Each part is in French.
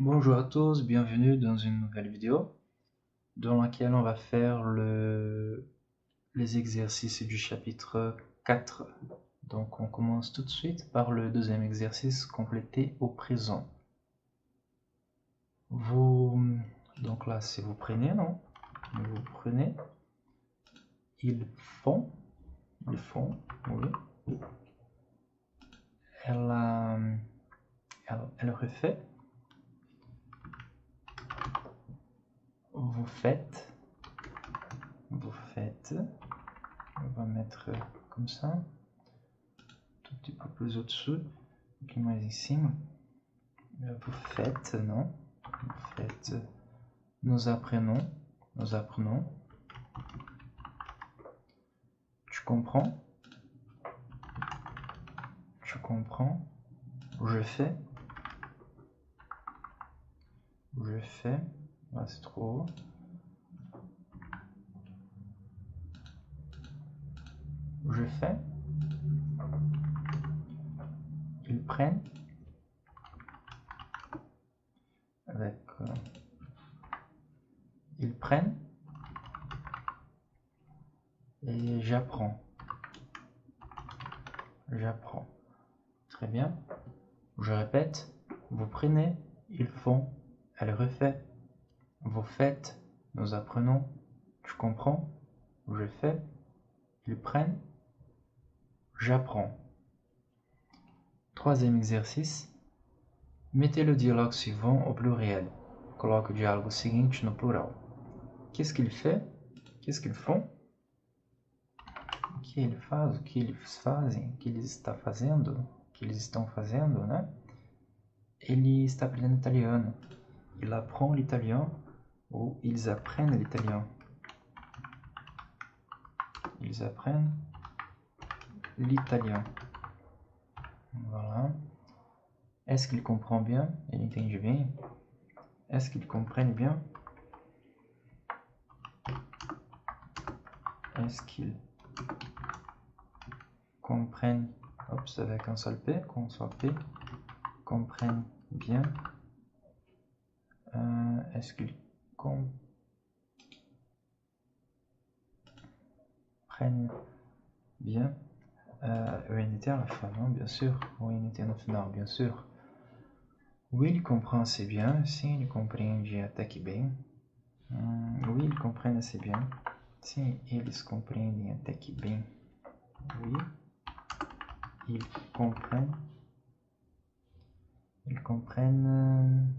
Bonjour à tous, bienvenue dans une nouvelle vidéo dans laquelle on va faire les exercices du chapitre 4. Donc on commence tout de suite par le deuxième exercice complété au présent. Donc là, si vous prenez, non? Vous prenez, ils font, oui. Elle refait, vous faites, on va mettre comme ça, tout petit peu plus au-dessus, un peu mais em cima. Vous faites, non? Vous faites, nous apprenons, tu comprends, je fais, là c'est trop haut, je fais, ils prennent, avec, ils prennent, et j'apprends, très bien, je répète, vous prenez, ils font, elle refait, vous faites, nous apprenons, tu comprends, je fais, ils prennent, j'apprends. Troisième exercice, mettez le dialogue suivant au pluriel. Coloque o diálogo seguinte no plural. Qu'est-ce qu'il fait? Qu'est-ce qu'ils font? O que ele faz? O que eles fazem? O que eles estão fazendo? O que eles estão fazendo, né? Ele está aprendendo italiano. Il apprend l'italien ou ils apprennent l'italien. Ils apprennent l'italien. Voilà. Est-ce qu'il comprend bien? Ele entende bien? Est-ce qu'ils comprennent bien? Est-ce qu'ils comprennent, avec un seul P, comprennent bien? Est-ce qu'ils comprennent bien? ENT à la fin, non? Bien sûr. ENT no final, bien sûr. Oui, il comprend assez bien. Sim, ele compreende até que bem. Oui, ils comprennent assez bien. Sim, eles compreendem até que bem. Oui, ils comprennent. Ils comprennent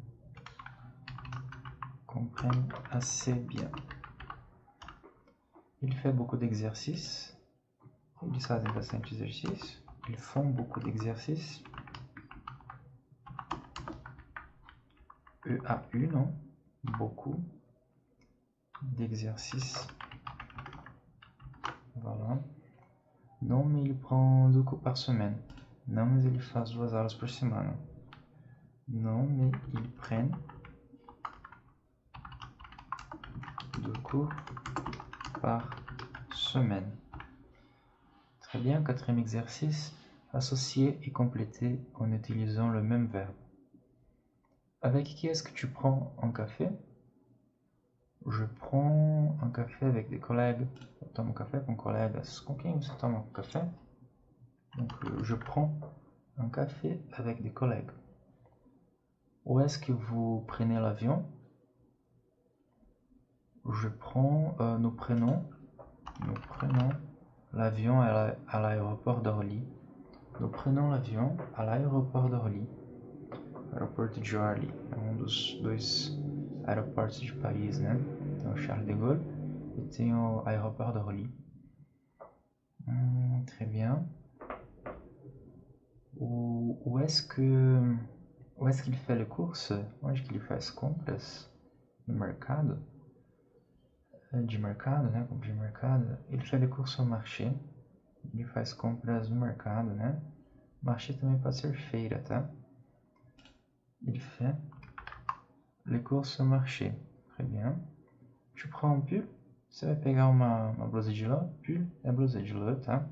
assez bien. Il fait beaucoup d'exercices. Eles fazem bastante exercício. Ils font beaucoup d'exercices. EAU, non? Beaucoup d'exercices. Voilà. Non, mais il prend 2 cours par semaine. Não, mas ele faz 2 aulas por semana. Non, mais ils prennent 2 cours par semaine. Très bien, quatrième exercice. Associer et compléter en utilisant le même verbe. Avec qui est-ce que tu prends un café? Je prends un café avec des collègues. Je tomo café com colegas. Com quem você toma um café? Donc, je prends un café avec des collègues. Où est-ce que vous prenez l'avion? Nous prenons l'avion à l'aéroport d'Orly. Nous prenons l'avion à l'aéroport d'Orly. Aeroporto de Orly é dos 2 aeroportos de Paris, né? Tem o Charles de Gaulle e tem o aeroporto d'Orly. Très bien. Où est-ce qu'il fait les courses? Onde que ele faz compras? No mercado? De mercado, né? Compras de mercado. Ele fait les courses au marché. Ele faz compras no mercado, né? Marché também pode ser feira, tá? Il fait les courses au marché. Très bien. Tu prends um pull? Você vai pegar uma blusa de lã? Pull é blusa de lã, tá?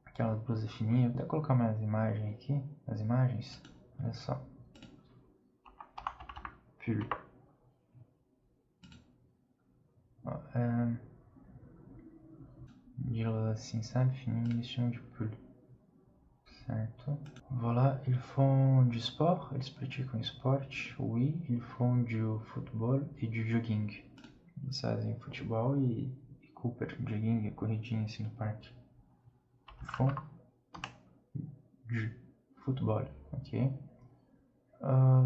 Aquela blusa fininha. Vou até colocar mais imagem aqui. As imagens. Olha só. pull. Dire assim, sabe? Fininho, eles chamam de pull. Certo? Voilà, ils font du sport, eles praticam esporte. Oui, ils font du football e du jogging. Eles fazem futebol e Cooper, jogging, corridinha assim no parque. Font du football, ok?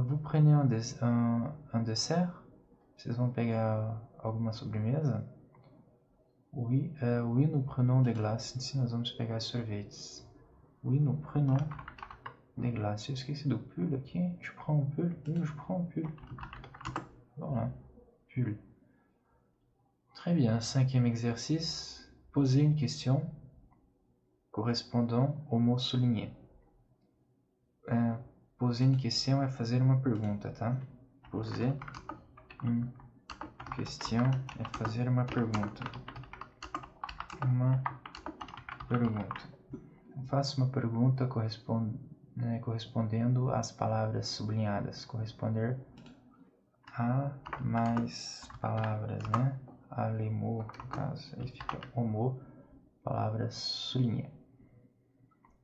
Vous prenez un dessert? Vocês vão pegar alguma sobremesa? Oui, oui, nous prenons des glaces. Sim, nós vamos pegar sorvetes. Oui, nous prenons des glaces. Eu esqueci do pull aqui. Je prends un pull. Oui, je prends un pull. Voilà, pull. Très bien, 5e exercice. Posez une question correspondant au mot souligné. Poser une question é fazer uma pergunta, tá? Poser une question é fazer uma pergunta. Uma pergunta. Faça uma pergunta correspondendo às palavras sublinhadas. Corresponder a mais palavras, né? A les mots, no caso. Aí fica o mot, palavras soulignées.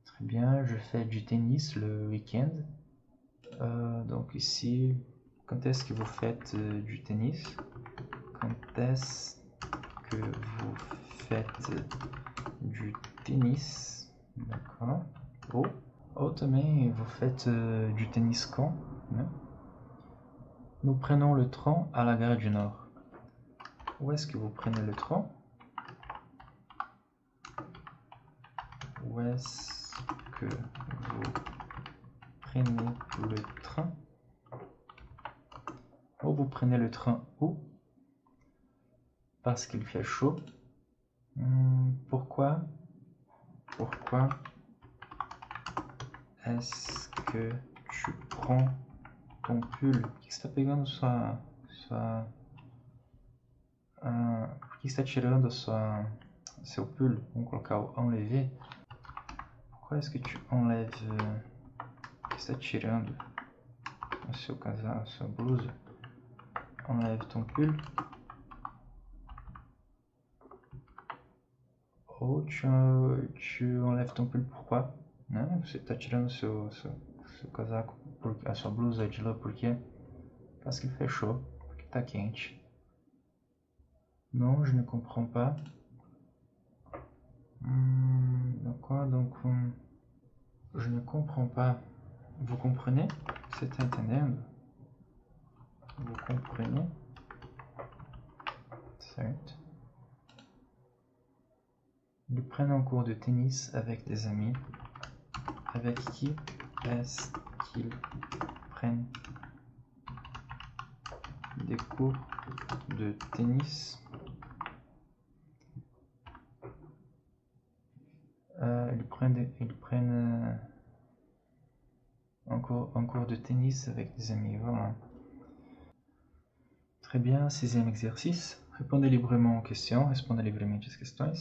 Très bien, je fais du tennis le week-end. Donc ici, quand est-ce que vous faites du tennis? Quand est-ce que vous faites du tennis? D'accord. Ou também, vous faites du tennis quand? Né? Nous prenons le train à la gare du Nord. Où est-ce que vous prenez le train? Où est-ce que vous prenez le train? Ou vous prenez le train où? Parce qu'il fait chaud. Pourquoi est-ce que tu prends ton pull? Por que você está pegando por que você está tirando seu pull? Vamos colocar o enlever. Pourquoi est-ce que tu enlèves? Por que você está tirando o seu casaco, a sua blusa? Enlève ton pull. Ou tu enlèves ton pull, pourquoi? Né? Você está tirando seu casaco, a sua blusa de lã, por quê? Parce qu'il fait chaud, porque está quente. Non, je ne comprends pas. D'accord, donc je ne comprends pas. Vous comprenez? Você está entendendo? Vous comprenez? Certo. Ils prennent un cours de tennis avec des amis. Avec qui est-ce qu'ils prennent des cours de tennis? Ils prennent un cours de tennis avec des amis. Voilà. Très bien, 6e exercice. Répondez librement aux questions, respondez livremente às questões.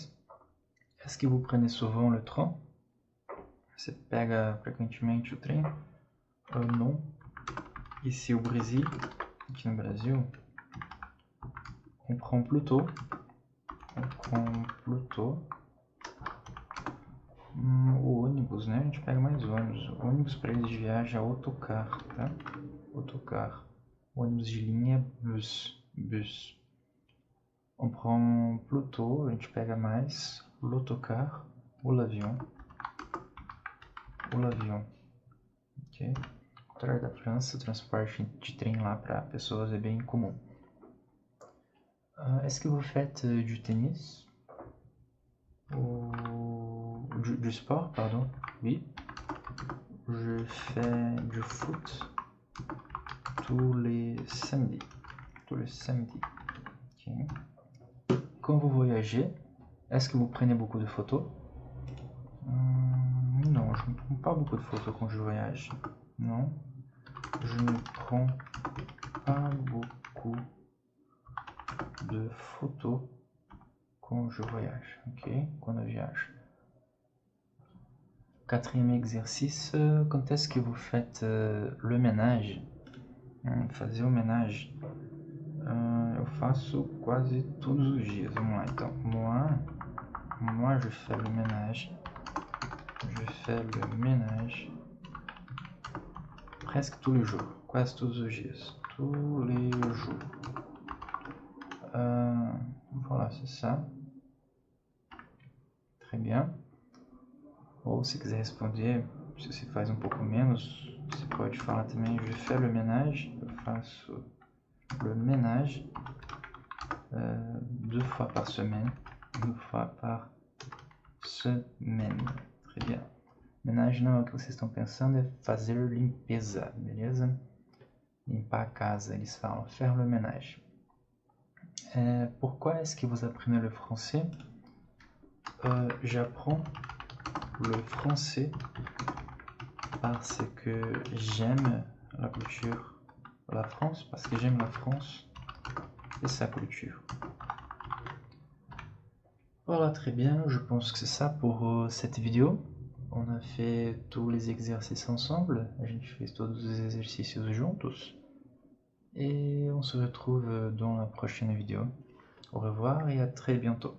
Est-ce que vous prenez souvent le train? Você pega frequentemente o trem? Non. Ici au Brésil, aqui no Brasil, on prend plutôt o ônibus, né? A gente pega mais ônibus. O ônibus para eles de viagem é autocar, tá? Autocar. Ônibus de linha é bus. On prend plutôt, a gente pega mais l'autocar ou l'avion. Ok? Ao contrário da França, o transporte de trem lá para pessoas é bem comum. Est-ce que vous faites du tennis? Du sport, pardon. Oui. Je fais du foot tous les samedis. Okay. Quand vous voyagez, est-ce que vous prenez beaucoup de photos? Non, je ne prends pas beaucoup de photos quand je voyage. Non, je ne prends pas beaucoup de photos quand je voyage. Ok, quand on voyage. 4e exercice, quand est-ce que vous faites le ménage? Fazer o ménage. Eu faço quase todos os dias. Vamos lá, então. Moi je fais le ménage. Je fais le ménage presque tous les jours. Quase todos os dias. Tous les jours. Voilà, c'est ça. Très bien. Ou se quiser responder, se você faz um pouco menos, você pode falar também, je fais le ménage, eu faço le ménage 2 fois par semaine, 2 fois par semaine. Très bien. Ménage não é o que vocês estão pensando, é fazer limpeza, beleza? Limpar a casa, eles falam, faire le ménage. Pourquoi est-ce que vous apprenez le français? J'apprends le français parce que j'aime la culture, la France, parce que j'aime la France et sa culture. Voilà, très bien, je pense que c'est ça pour cette vidéo. On a fait tous les exercices ensemble, a gente fez todos os exercícios juntos. Et on se retrouve dans la prochaine vidéo. Au revoir et à très bientôt.